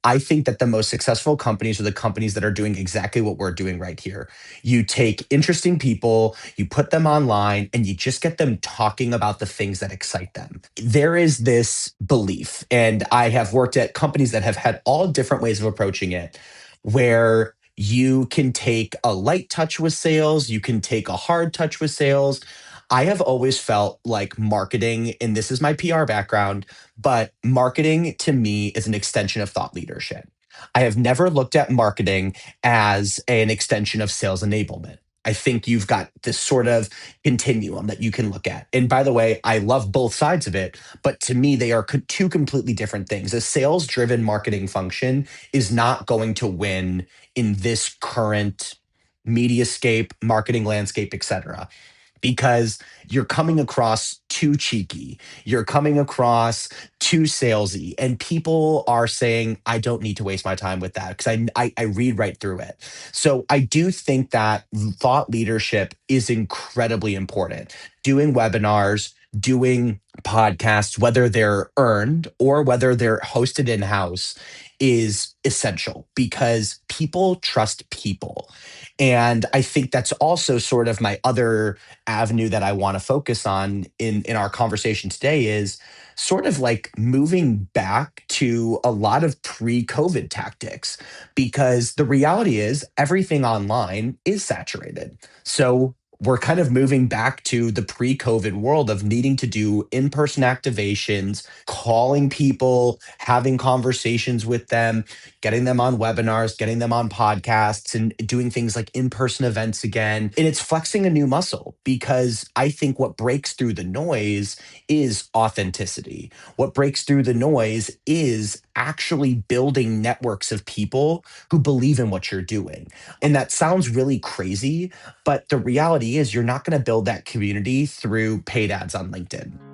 I think that the most successful companies are the companies that are doing exactly what we're doing right here. You take interesting people, you put them online, and you just get them talking about the things that excite them. There is this belief, and I have worked at companies that have had all different ways of approaching it, where you can take a light touch with sales, you can take a hard touch with sales. I have always felt like marketing, and this is my PR background, but marketing to me is an extension of thought leadership. I have never looked at marketing as an extension of sales enablement. I think you've got this sort of continuum that you can look at. And by the way, I love both sides of it, but to me, they are two completely different things. A sales driven marketing function is not going to win in this current mediascape, marketing landscape, etc., because you're coming across too cheeky. You're coming across too salesy. And people are saying, I don't need to waste my time with that because I read right through it. So I do think that thought leadership is incredibly important. Doing webinars, doing podcasts, whether they're earned or whether they're hosted in house, is essential because people trust people. And I think that's also sort of my other avenue that I want to focus on in our conversation today is sort of like moving back to a lot of pre-COVID tactics because the reality is everything online is saturated. So we're kind of moving back to the pre-COVID world of needing to do in-person activations, calling people, having conversations with them, getting them on webinars, getting them on podcasts, and doing things like in person events again. And it's flexing a new muscle because I think what breaks through the noise is authenticity. What breaks through the noise is actually building networks of people who believe in what you're doing. And that sounds really crazy, but the reality is you're not going to build that community through paid ads on LinkedIn.